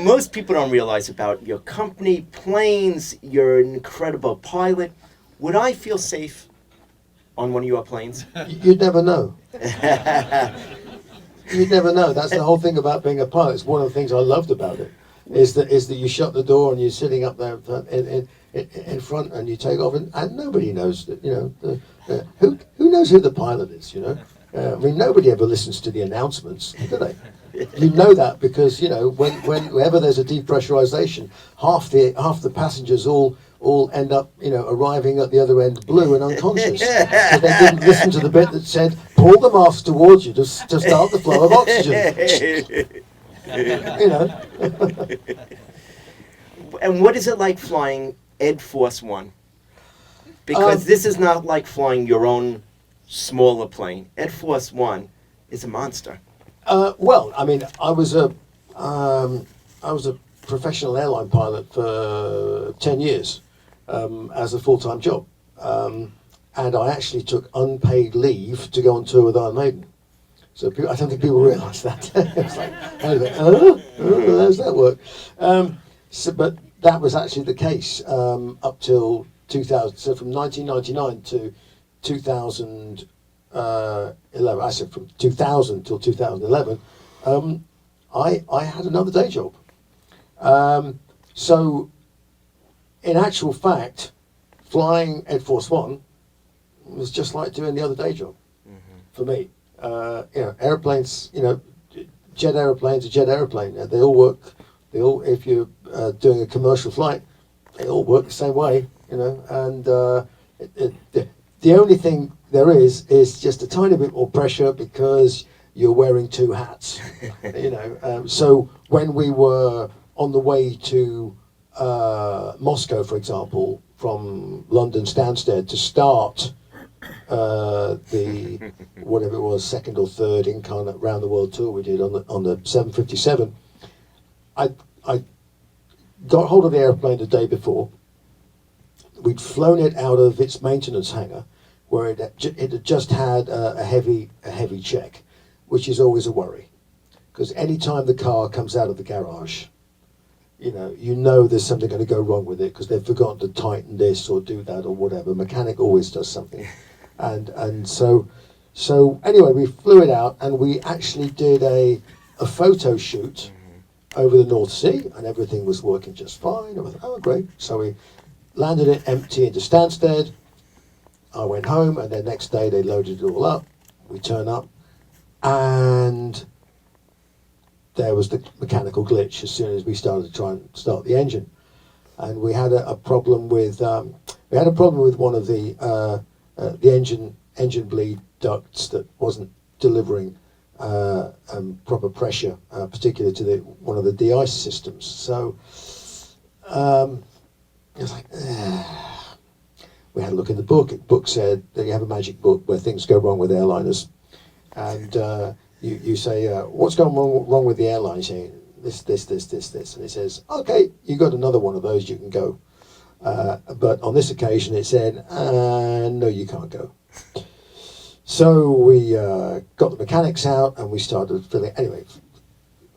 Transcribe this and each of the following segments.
most people don't realize about your company, planes, you're an incredible pilot. Would I feel safe on one of your planes? You'd never know. You'd never know. That's the whole thing about being a pilot. It's one of the things I loved about it. Is that you shut the door and you're sitting up there in front and you take off and nobody knows that, who knows who the pilot is, I mean, nobody ever listens to the announcements, do they? You know that because whenever there's a depressurization, half the passengers all end up arriving at the other end blue and unconscious because they didn't listen to the bit that said pull the mask towards you to start the flow of oxygen. And what is it like flying Ed Force One? Because this is not like flying your own smaller plane. Ed Force One is a monster. Well, I mean, I was a professional airline pilot for 10 years as a full-time job, and I actually took unpaid leave to go on tour with Iron Maiden. So I don't think people realise that. It's like, how does that work? But that was actually the case up till 2000. So from 1999 to 2011, I said from 2000 till 2011, I had another day job. So in actual fact, flying Ed Force One was just like doing the other day job for me. Airplanes, jet airplanes, a jet airplane. They all work. If you're doing a commercial flight, they all work the same way. And the only thing there is just a tiny bit more pressure because you're wearing two hats. So when we were on the way to Moscow, for example, from London Stansted to start the whatever it was, second or third Incarnate round the world tour we did on the 757. I got hold of the airplane the day before. We'd flown it out of its maintenance hangar, where it had just had a heavy check, which is always a worry, because any time the car comes out of the garage, you know there's something going to go wrong with it because they've forgotten to tighten this or do that or whatever. Mechanic always does something. And so anyway, we flew it out and we actually did a photo shoot over the North Sea, and everything was working just fine. I was like, oh great. So we landed it empty into Stansted. I went home, and the next day they loaded it all up. We turn up, and there was the mechanical glitch as soon as we started to try and start the engine, and we had a problem with one of the engine bleed ducts that wasn't delivering proper pressure, particularly to one of the de-ice systems. So it was like, we had a look in the book. The book said that you have a magic book where things go wrong with airliners, and you say, what's going wrong with the airline? You say, this, and it says, okay, you got another one of those, you can go. But on this occasion, it said, no, you can't go. So we got the mechanics out and we started filling. Anyway,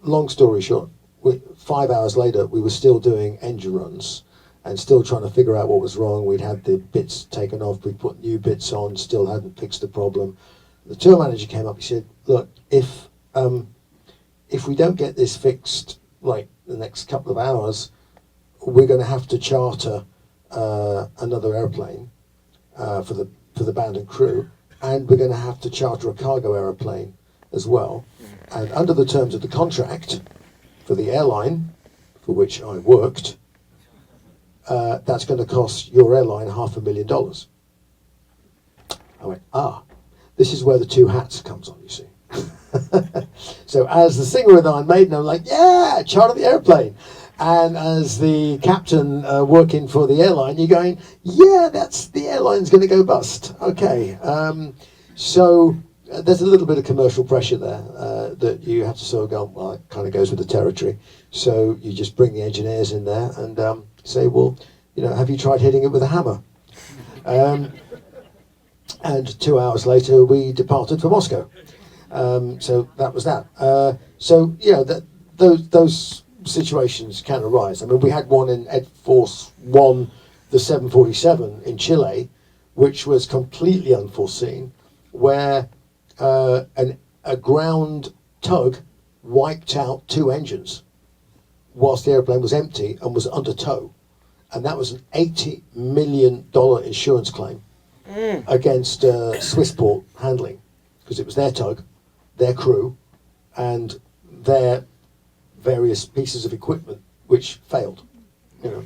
long story short, 5 hours later, we were still doing engine runs and still trying to figure out what was wrong. We'd had the bits taken off, we put new bits on, still hadn't fixed the problem. The tour manager came up, he said, look, if we don't get this fixed like the next couple of hours, we're going to have to charter another airplane for the band and crew, and we're going to have to charter a cargo aeroplane as well. And under the terms of the contract for the airline for which I worked, that's going to cost your airline $500,000. I went, this is where the two hats comes on, you see. So as the singer with Iron Maiden, I'm like, yeah, charter the airplane. And as the captain working for the airline, you're going, yeah, the airline's going to go bust. Okay. So there's a little bit of commercial pressure there that you have to sort of go, well, it kind of goes with the territory. So you just bring the engineers in there and say, well, have you tried hitting it with a hammer? And 2 hours later, we departed for Moscow. So that was that. So, those situations can arise. I mean, we had one in Ed Force One, the 747 in Chile, which was completely unforeseen, where a ground tug wiped out 2 engines whilst the airplane was empty and was under tow. And that was an $80 million insurance claim against Swissport Handling, because it was their tug, their crew, and their various pieces of equipment which failed. You know.